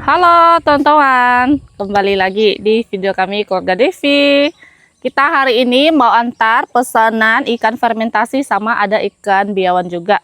Halo teman-teman, kembali lagi di video kami Keluarga Devi. Kita hari ini mau antar pesanan ikan fermentasi sama ada ikan biawan juga.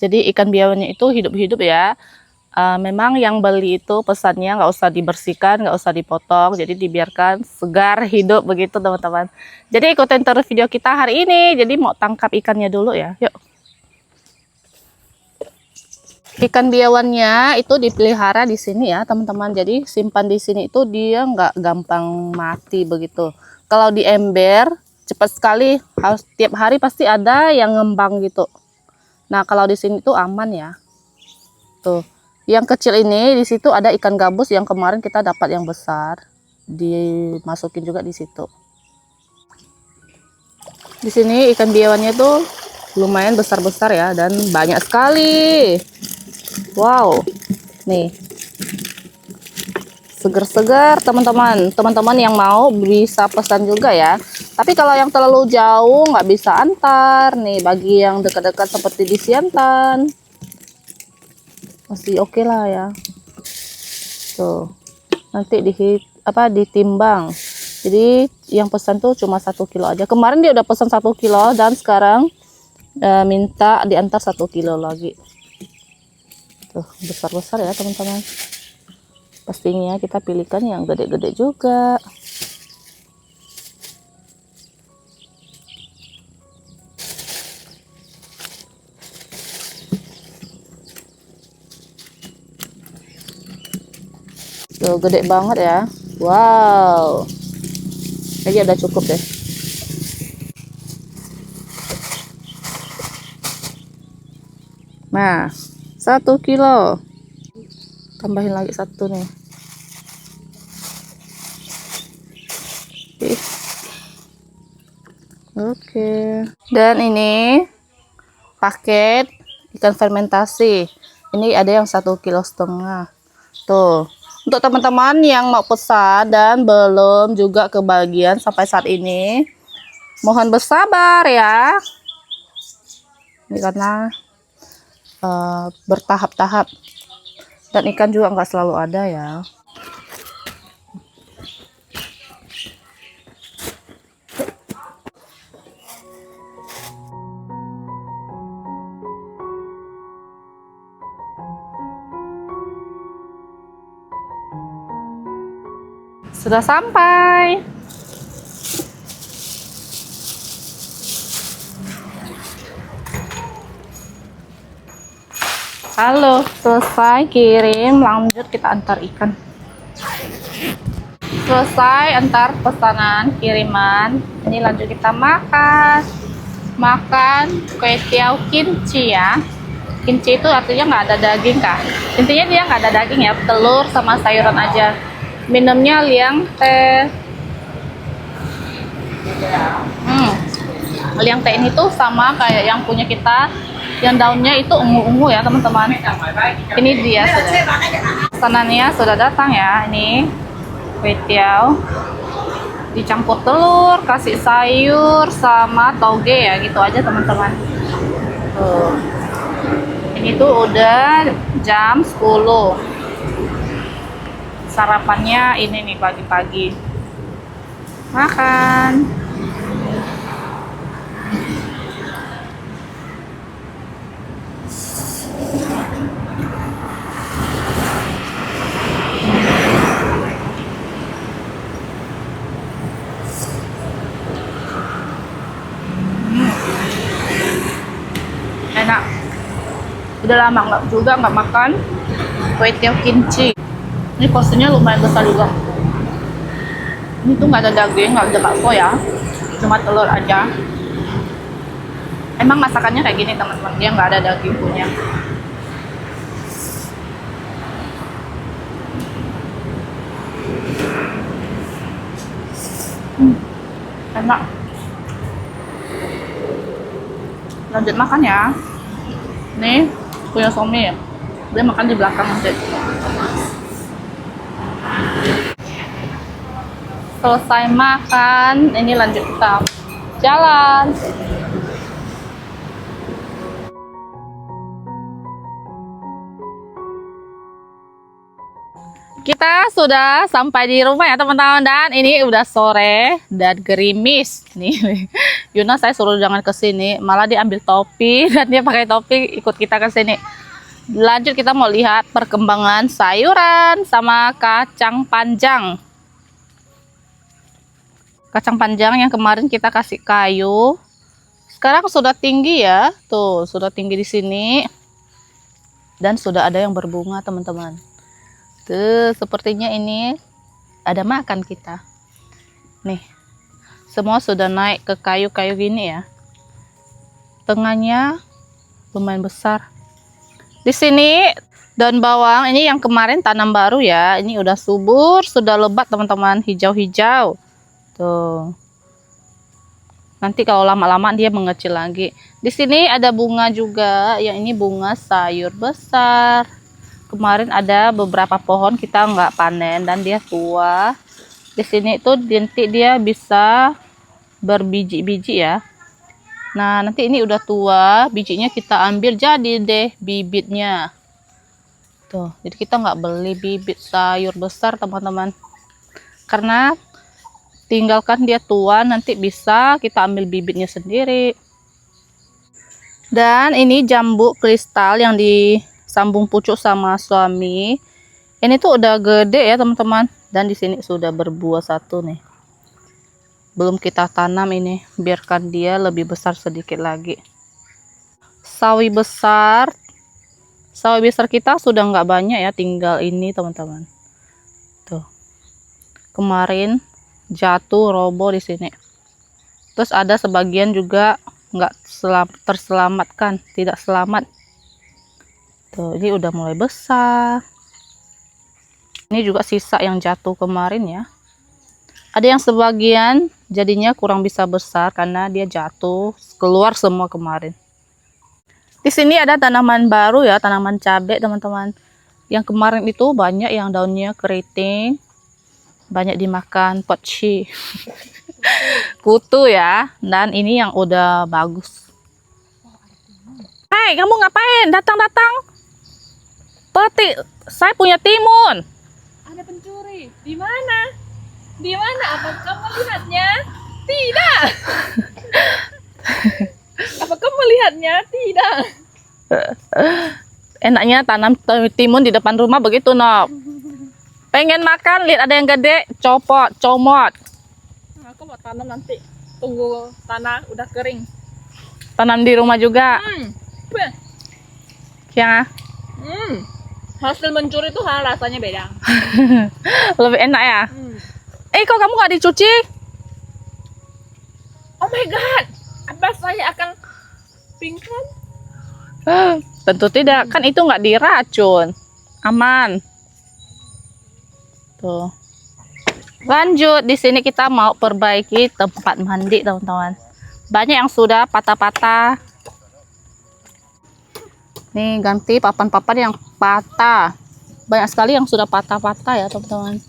Jadi ikan biawannya itu hidup-hidup ya. Memang yang beli itu pesannya nggak usah dibersihkan, nggak usah dipotong, jadi dibiarkan segar hidup begitu teman-teman. Jadi ikutin terus video kita hari ini. Jadi mau tangkap ikannya dulu ya, yuk. Ikan biawannya itu dipelihara di sini ya teman-teman. Jadi simpan di sini itu dia nggak gampang mati begitu. Kalau di ember cepat sekali, harus tiap hari pasti ada yang ngembang gitu. Nah kalau di sini tuh aman ya. Tuh, yang kecil ini di situ ada ikan gabus yang kemarin kita dapat yang besar, dimasukin juga di situ. Di sini ikan biawannya tuh lumayan besar-besar ya dan banyak sekali. Wow, nih seger-seger teman-teman. Teman-teman yang mau bisa pesan juga ya. Tapi kalau yang terlalu jauh nggak bisa antar. Nih bagi yang dekat-dekat seperti di Siantan masih oke lah ya. Tuh nanti ditimbang. Jadi yang pesan tuh cuma 1 kilo aja. Kemarin dia udah pesan 1 kilo dan sekarang minta diantar 1 kilo lagi. Tuh besar-besar ya teman-teman. Pastinya kita pilihkan yang gede-gede juga. Tuh gede banget ya. Wow, kayaknya udah cukup deh. Nah 1 kilo, tambahin lagi 1 nih. Oke. Dan ini paket ikan fermentasi. Ini ada yang 1,5 kilo. Tuh, untuk teman-teman yang mau pesan dan belum juga kebagian sampai saat ini, mohon bersabar ya. Ini karena bertahap-tahap dan ikan juga nggak selalu ada ya. Sudah sampai. Halo, selesai kirim, lanjut kita antar ikan. Selesai antar pesanan kiriman, ini lanjut kita makan kue tiaw kimchi ya. Kimchi itu artinya nggak ada daging kah, intinya dia nggak ada daging ya, telur sama sayuran aja. Minumnya liang teh. Liang teh ini tuh sama kayak yang punya kita, yang daunnya itu ungu-ungu ya teman-teman. Ini dia sudah, pesanannya sudah datang ya. Ini kue tiaw dicampur telur, kasih sayur sama toge ya, gitu aja teman-teman. Tuh, ini tuh udah jam 10. Sarapannya ini nih pagi-pagi. Makan. Enak. Udah lama nggak makan kue tiaw kimchi. Ini porsinya lumayan besar juga. Ini tuh nggak ada daging, nggak ada bakso ya, cuma telur aja. Emang masakannya kayak gini teman-teman, dia nggak ada daging punya. Enak. Lanjut makan ya. Nih punya suami, dia makan di belakang nanti. Selesai makan, ini lanjut kita jalan. Kita sudah sampai di rumah ya teman-teman, dan ini udah sore dan gerimis nih. Yuna saya suruh jangan ke sini, malah dia ambil topi dan dia pakai topi ikut kita ke sini. Lanjut kita mau lihat perkembangan sayuran sama kacang panjang. Kacang panjang yang kemarin kita kasih kayu, sekarang sudah tinggi ya. Tuh, sudah tinggi di sini. Dan sudah ada yang berbunga teman-teman. Tuh, sepertinya ini ada makan kita. Nih, semua sudah naik ke kayu-kayu gini ya. Tengahnya lumayan besar. Di sini daun bawang ini yang kemarin tanam baru ya. Ini udah subur, sudah lebat teman-teman, hijau-hijau. Tuh. Nanti kalau lama-lama dia mengecil lagi. Di sini ada bunga juga, yang ini bunga sayur besar. Kemarin ada beberapa pohon kita nggak panen dan dia tua. Di sini itu nanti dia bisa berbiji-biji ya. Nah, nanti ini udah tua, bijinya kita ambil jadi deh bibitnya. Tuh, jadi kita nggak beli bibit sayur besar teman-teman. Karena tinggalkan dia tua, nanti bisa kita ambil bibitnya sendiri. Dan ini jambu kristal yang disambung pucuk sama suami. Ini tuh udah gede ya teman-teman. Dan di sini sudah berbuah satu nih. Belum kita tanam ini, biarkan dia lebih besar sedikit lagi. Sawi besar kita sudah nggak banyak ya, tinggal ini teman-teman. Tuh, kemarin jatuh roboh di sini. Terus ada sebagian juga nggak terselamatkan, tidak selamat. Tuh, ini udah mulai besar. Ini juga sisa yang jatuh kemarin ya. Ada yang sebagian jadinya kurang bisa besar karena dia jatuh, keluar semua kemarin. Di sini ada tanaman baru ya, tanaman cabai teman-teman. Yang kemarin itu banyak yang daunnya keriting, banyak dimakan poci. Kutu ya. Dan ini yang udah bagus. Hai, kamu ngapain? Datang-datang. Petik, saya punya timun. Ada pencuri. Di mana? Di mana? Apakah melihatnya? Tidak. Apakah melihatnya? Tidak. Enaknya tanam timun di depan rumah begitu, Nob. Pengen makan, lihat ada yang gede, copot, comot. Aku mau tanam nanti. Tunggu tanah udah kering. Tanam di rumah juga. Beh. Ya, Hasil mencuri itu rasanya beda. lebih enak ya. Kok kamu nggak dicuci? Oh my god. Apa saya akan pingsan? Tentu tidak, kan itu nggak diracun, aman. Tuh. Lanjut, di sini kita mau perbaiki tempat mandi teman-teman. Banyak yang sudah patah-patah. Nih, ganti papan-papan yang patah. Banyak sekali yang sudah patah-patah ya teman-teman.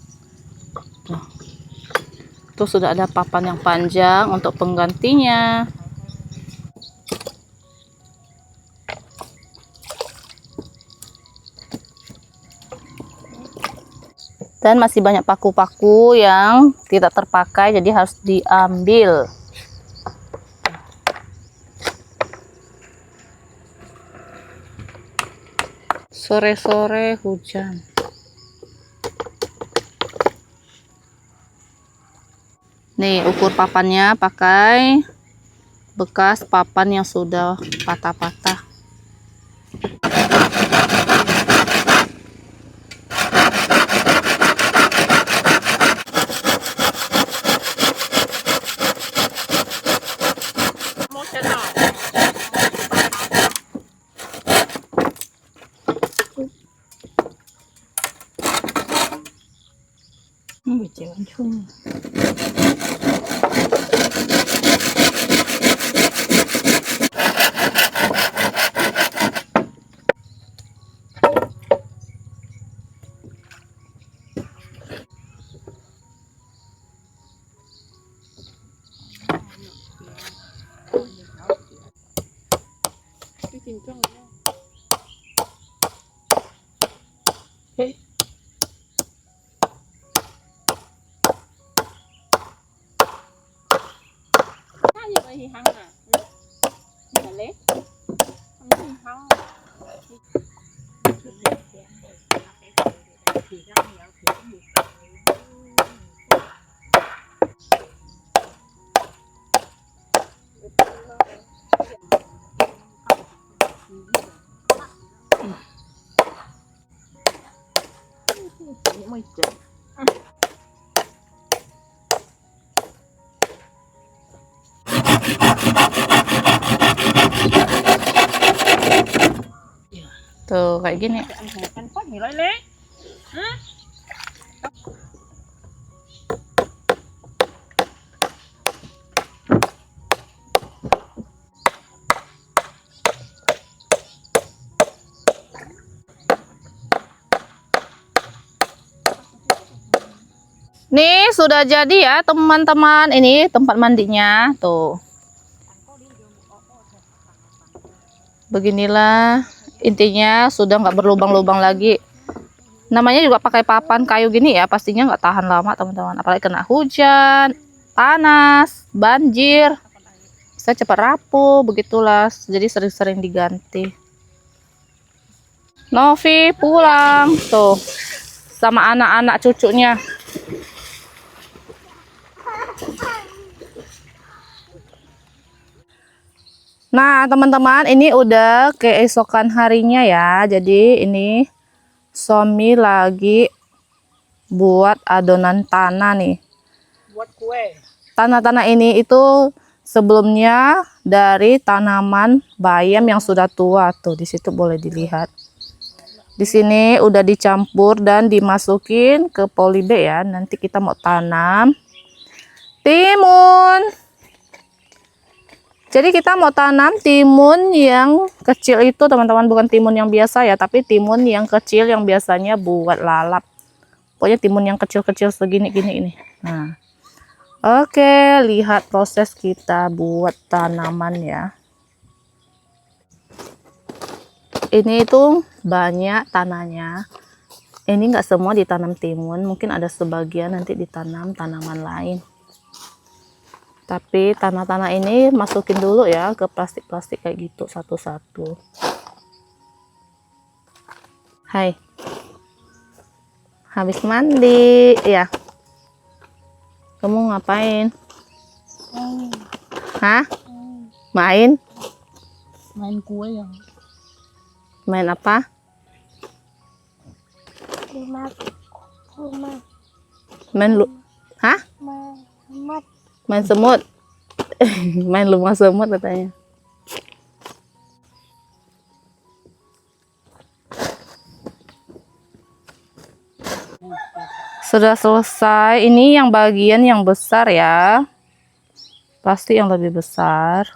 Tuh sudah ada papan yang panjang untuk penggantinya. Dan masih banyak paku-paku yang tidak terpakai, jadi harus diambil. Sore-sore hujan. Nih, ukur papannya pakai bekas papan yang sudah patah-patah. gì hăng à? Là lết. Không gì hăng. Tuh kayak gini. Kan pot nilai leh. Hah? Nih sudah jadi ya teman-teman, ini tempat mandinya tuh. Beginilah intinya, sudah nggak berlubang-lubang lagi. Namanya juga pakai papan kayu gini ya, pastinya nggak tahan lama teman-teman. Apalagi kena hujan, panas, banjir, bisa cepat rapuh, begitulah. Jadi sering-sering diganti. Novi pulang tuh sama anak-anak cucunya. Nah, teman-teman, ini udah keesokan harinya ya. Jadi ini suami lagi buat adonan tanah nih. Buat kue. Tanah-tanah ini itu sebelumnya dari tanaman bayam yang sudah tua tuh. Di situ boleh dilihat. Di sini udah dicampur dan dimasukin ke polybag ya. Nanti kita mau tanam timun. Jadi kita mau tanam timun yang kecil itu teman-teman, bukan timun yang biasa ya, tapi timun yang kecil yang biasanya buat lalap. Pokoknya timun yang kecil-kecil segini-gini ini. Nah, oke, lihat proses kita buat tanaman ya. Ini itu banyak tanahnya. Ini enggak semua ditanam timun, mungkin ada sebagian nanti ditanam tanaman lain. Tapi tanah-tanah ini masukin dulu ya ke plastik-plastik kayak gitu satu-satu. Hai. Habis mandi ya. Kamu ngapain? Hah? Main? Main kue yang Main apa? Main lu. Hah? Main semut. Main rumah semut katanya. Sudah selesai. Ini yang bagian yang besar ya. Pasti yang lebih besar.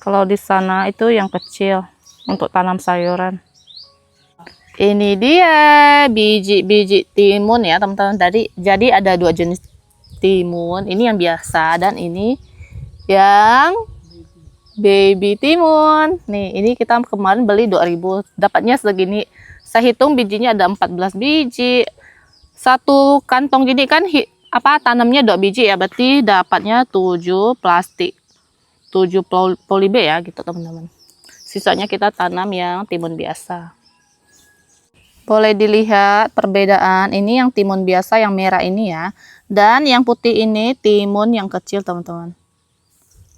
Kalau di sana itu yang kecil untuk tanam sayuran. Ini dia biji-biji timun ya teman-teman. Jadi ada dua jenis timun, ini yang biasa dan ini yang baby timun. Nih, ini kita kemarin beli 2000, dapatnya segini. Saya hitung bijinya ada 14 biji. Satu kantong gini kan tanamnya 2 biji ya, berarti dapatnya 7 plastik. 7 polybag ya gitu teman-teman. Sisanya kita tanam yang timun biasa. Boleh dilihat perbedaan, ini yang timun biasa yang merah ini ya. Dan yang putih ini timun yang kecil teman-teman.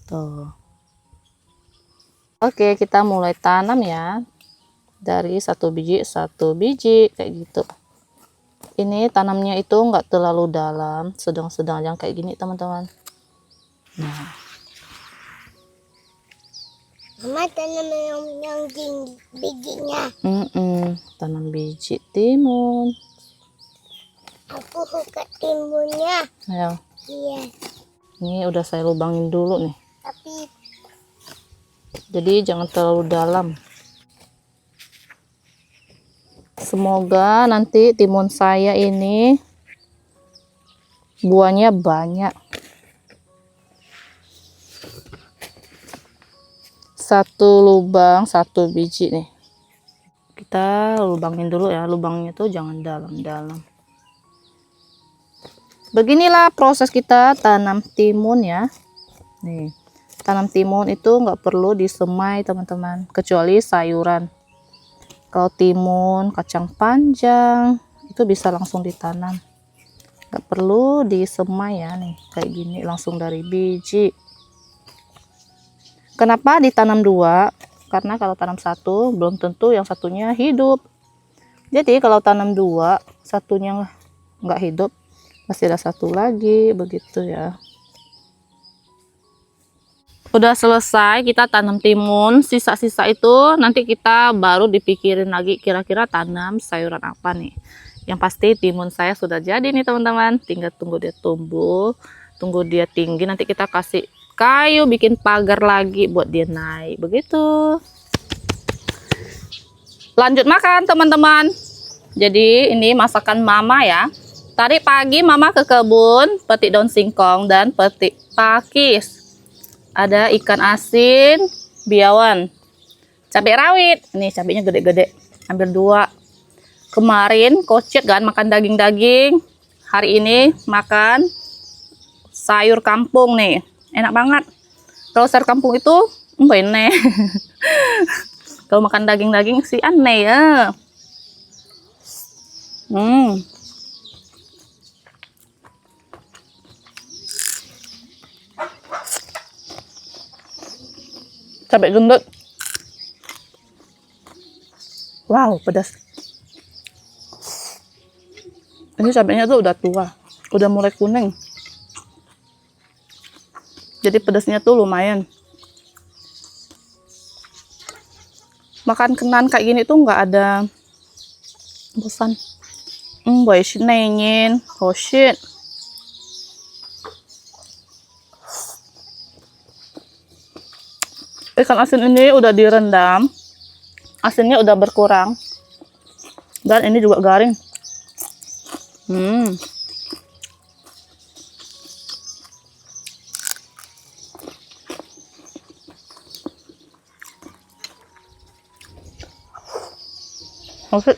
Tuh. Oke, kita mulai tanam ya. Dari satu biji kayak gitu. Ini tanamnya itu enggak terlalu dalam, sedang-sedang yang kayak gini teman-teman. Nah. Mama tanam yang tinggi bijinya. Tanam biji timun. Aku suka timunnya. Ayo. Iya. Ini udah saya lubangin dulu nih. Tapi Jadi jangan terlalu dalam. Semoga nanti timun saya ini buahnya banyak. Satu lubang, satu biji nih. Kita lubangin dulu ya, lubangnya tuh jangan dalam-dalam. Beginilah proses kita tanam timun ya. Nih, tanam timun itu nggak perlu disemai teman-teman, kecuali sayuran. Kalau timun, kacang panjang itu bisa langsung ditanam, nggak perlu disemai ya. Nih kayak gini langsung dari biji. Kenapa ditanam dua? Karena kalau tanam satu belum tentu yang satunya hidup. Jadi kalau tanam dua, satunya nggak hidup, masih ada satu lagi, begitu ya. Udah selesai kita tanam timun, sisa-sisa itu nanti kita baru dipikirin lagi kira-kira tanam sayuran apa nih. Yang pasti timun saya sudah jadi nih teman-teman, tinggal tunggu dia tumbuh, tunggu dia tinggi, nanti kita kasih kayu, bikin pagar lagi buat dia naik, begitu. Lanjut makan teman-teman. Jadi ini masakan mama ya. Tadi pagi mama ke kebun petik daun singkong dan petik pakis. Ada ikan asin, biawan, cabai rawit. Nih cabainya gede-gede, ambil 2. Kemarin kocet kan makan daging-daging. Hari ini makan sayur kampung nih, enak banget. Kalau sayur kampung itu aneh. Kalau makan daging-daging sih aneh ya. Cabai gendut. Wow, pedas. Ini cabainya tuh udah tua, udah mulai kuning. Jadi pedasnya tuh lumayan. Makan kenan kayak gini tuh nggak ada bosan. Boy, nengin, oh shit. Ikan asin ini udah direndam, asinnya udah berkurang, dan ini juga garing. Oke.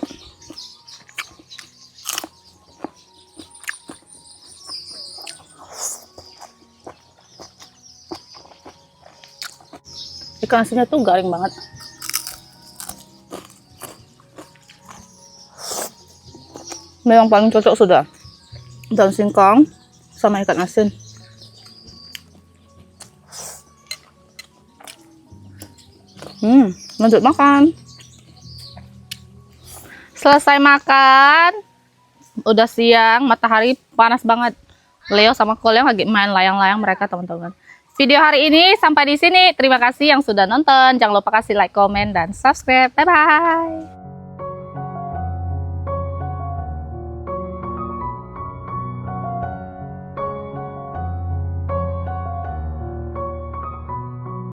Ikan asinnya tuh garing banget. Memang paling cocok sudah daun singkong sama ikan asin. Lanjut makan. Selesai makan, udah siang, matahari panas banget. Leo sama Cole yang lagi main layang-layang mereka teman-teman. Video hari ini sampai di sini. Terima kasih yang sudah nonton. Jangan lupa kasih like, komen, dan subscribe. Bye bye.